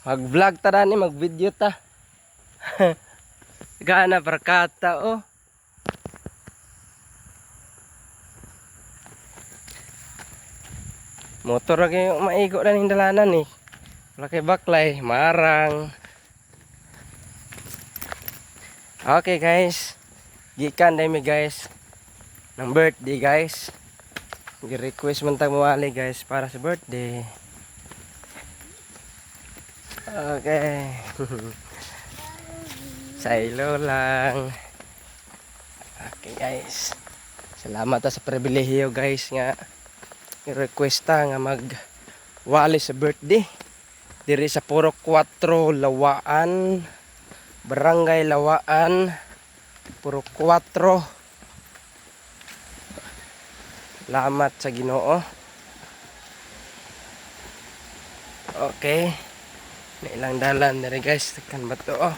Mag-vlog ta ni, mag-video ta. Gana barkata oh. Motor lagi maigo na ning dalanan ni. Wala kay baklay, marang. Okay guys. Gikan dai mi guys. Ng birthday guys. Gi-request man tag mawali guys para sa birthday. Okay. Saylo lang. Okay guys. Salamat sa pribilehiyo guys nga i-request nga mag wali sa birthday. Diri sa Puro 4 Lawaan. Barangay Lawaan. Puro 4. Salamat sa Ginoo. Okay. Nailang dalan diri guys, tekan bato oh.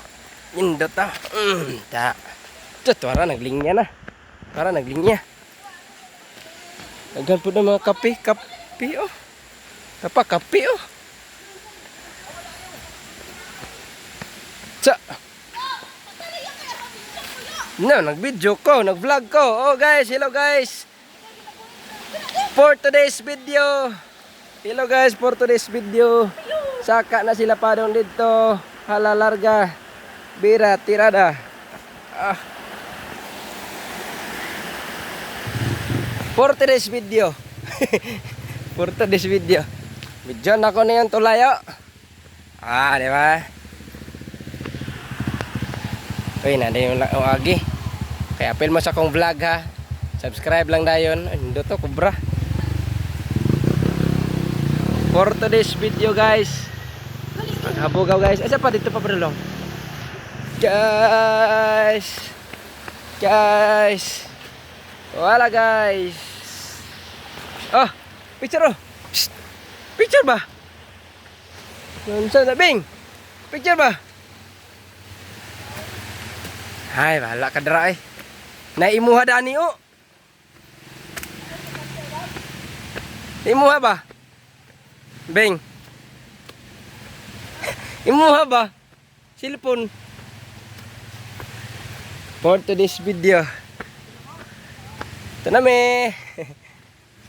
Indot ta. Ta. Para naglinya na. Para naglinya. Agad po na mga kape oh. Kape oh. Tsa. No, nag-video ko, nag-vlog ko. Oh guys, hello guys. For today's video. Hello guys, for today's video. Saka na sila pa doon dito. Hala larga. Bira tirada. For today's video. For today's video. Video na ko na yung tulayo. Di ba? Uy, na yung agi. Kaya apel mo sa akong vlog ha. Subscribe lang dayon. Ando to kubra. For today's video guys. Maghabugaw guys. Asa pa dito pa bro? Guys. Wala guys. Oh, picture oh. Psst. Picture ba? Nonsen na bing. Picture ba? Hay, wala ka dra eh. Naimuha dani oh. Imuha ba? Bing. Imuha ba? Cellphone. For today's video. Ito na me.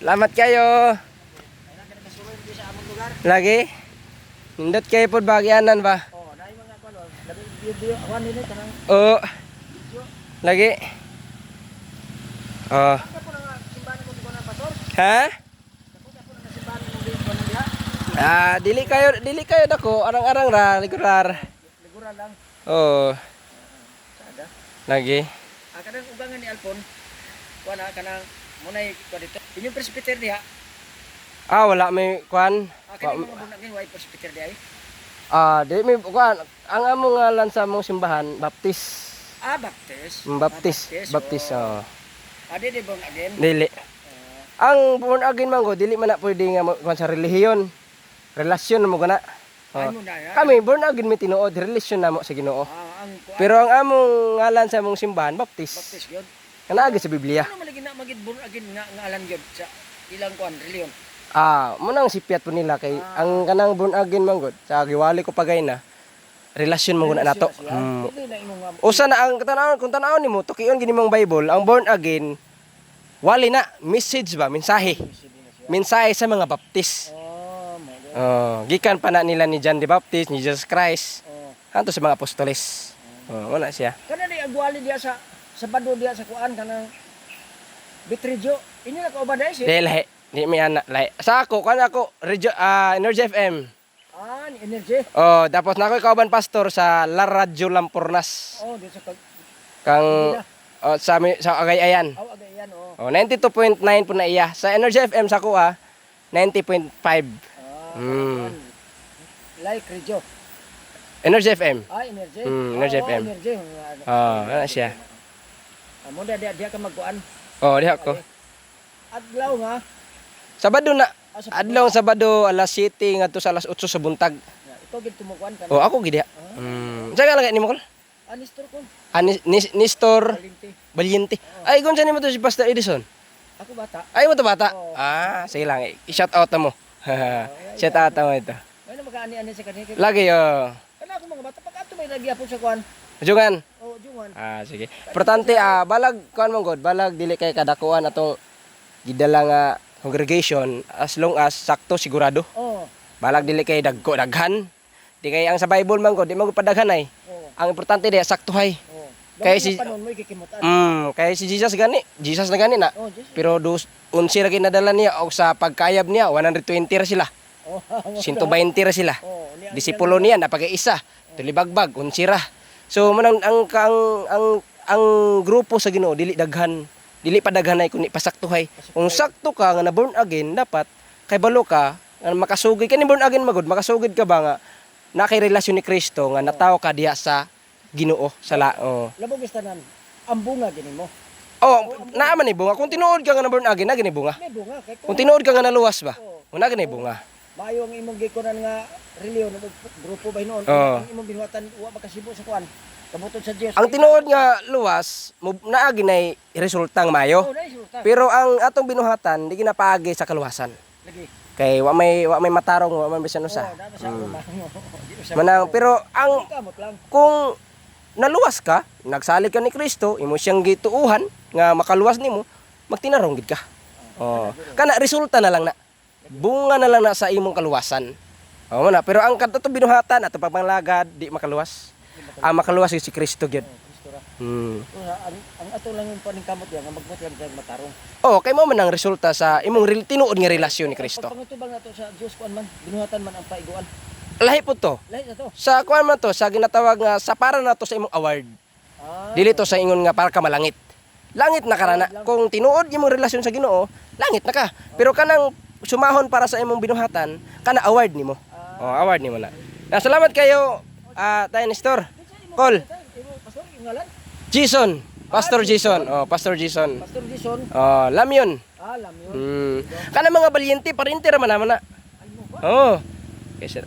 Salamat kayo. Lagi? Nindot kayo po bagyanan ba? Oo. Lagi? Oh. Ha? Dili kayo dako, arang-arang ra, ligurar lang. Oh. Lagi. Kanang ugangan ni Alpon. Wala kanang munay ko dito. Inyong presbyter diha. Wala may kwan. Kanang mga bunagin way presbyter diha. Di may kwan. Ang among ngalan sa among simbahan, Baptist. Baptist. Oh. Di born again. Dili. Ang born again man go, dili man na pwede nga kwan sa relihiyon. Relasyon mo gana. Kami born again mi tinuod, relasyon namo sa Ginoo. Pero ang among ngalan sa among simbahan, Baptist. Baptist gyud. Kana agi sa Biblia. Ano malagi na magid born again nga ngalan gyud sa ilang kwan reliyon. Munang sipiat po nila kay ang kanang born again man gud sa giwali ko pagay na. Relasyon mo guna nato. Usa na ang tanawon kung tanawon nimo tukion gini mong Bible, ang born again wali na message ba, mensahe. Mensahe sa mga Baptist. Gikan pa na nila ni John the Baptist, ni Jesus Christ. Hanto sa mga apostoles. Wala siya. Kana di agwali diya sa Sabado diya sa kuan kanang Bitridyo. Inyo na kauban dai si. Lahi. Di may anak lahi. Sa ako kan ako Energy FM. Ni Energy. Tapos na ako kauban pastor sa La Radio Lampornas. Di sa kang sa Agayayan. Agayayan 92.9 po na iya. Sa Energy FM sa kuha 90.5. Like Radio. Energy FM. Energy. Energy FM. Energy. Ano siya? Amo dia ka magkuan. Diha ko. Adlaw nga. Sabado na. Adlaw Sabado alas 7 ngadto sa alas 8 sa buntag. Ikaw gid tumukuan ka. Ako gid diha. Saan ka lagay nimo kol? Nestor ko. Nestor Valiente. Ay gun nimo to si Pastor Edison. Ako bata. Ay mo to bata. Sige lang. I-shout out mo. Shout out mo ito. Ano ani sa kanila. Lagi Kana ako mga bata pag ato may nagyapon sa kuan. Jungan. Oh, jungan. Sige. Importante balag kuan mong god, balag dili kay kadakuan atong gidala nga congregation as long as sakto sigurado. Oh. Balag dili kay daghan. Di kay ang sa Bible man god, di man padaghan ay. Oh. Ang importante di saktuhay. Oh. Kaya Kaya si- panon mo ikikimutan. Kay si Jesus gani, Jesus na gani na. Oh, Jesus. Pero unsi ra ginadala niya o sa pagkayab niya 120 ra sila. Oh. 120 ra sila. Oh, Disipulo niya napag-isa. Tulibagbag unsi ra. So manang ang grupo sa Ginoo dili daghan, dili pa daghanay kundi pasaktuhay. Kung sakto ka nga na born again dapat kay balo ka nga makasugid kani born again magud makasugid ka ba nga na kay relasyon ni Kristo nga natawo ka diha sa Ginoo sa Labog istanan. Ang bunga gini mo. naaman ni bunga kung tinuod ka nga na born again na gani bunga. May bunga kay Kung tinuod ka nga naluwas ba? Una gani bunga. maayo ang imong gikunan nga reliyon grupo ba hinuon. Oo. Ang imong binuhatan wa makasibo sa kuan. Kabuton sa Dios. Ang tinuod nga luwas naa ginay resultang mayo. Oh, nice resulta. Pero ang atong binuhatan di ginapaagi sa kaluwasan. Lagi. Kay wa may matarong, wa may bisan usa. Oh, dami sa uma. Manang pero ang kamot lang. kung naluwas ka, nagsalig ka ni Kristo, imo siyang gituuhan nga makaluwas nimo, magtinarong gid ka. Kana resulta na lang na. Bunga na lang na sa imong kaluwasan. Na, pero ang kadto binuhatan ato pagpanglagad di makaluwas. Ang makaluwas si Kristo gyud. Kristo ra. Hmm. Ang ato lang yung paningkamot yan nga magmutyan kay matarong. Kay mo man ang resulta sa imong tinuod nga relasyon ni Kristo. Pagpangutubang nato sa Dios kuan man, binuhatan man ang paiguan. Lahi po to. Lahi na to. Sa kuan man to, sa ginatawag nga sa para na to sa imong award. Dili to sa ingon nga para ka malangit. Langit na karana. Kung tinuod imong relasyon sa Ginoo, langit na ka. Pero kanang sumahon para sa imong binuhatan, kana award nimo. Award nimo na. Salamat kayo, Tayo Nestor. Call. Pastor, yung ngalan? Jason. Pastor Jason. Pastor Jason. Pastor Jason. Lamyon. Alam yun. Kana mga balyente parinter man naman na. Ay mo ba? Okay, sir.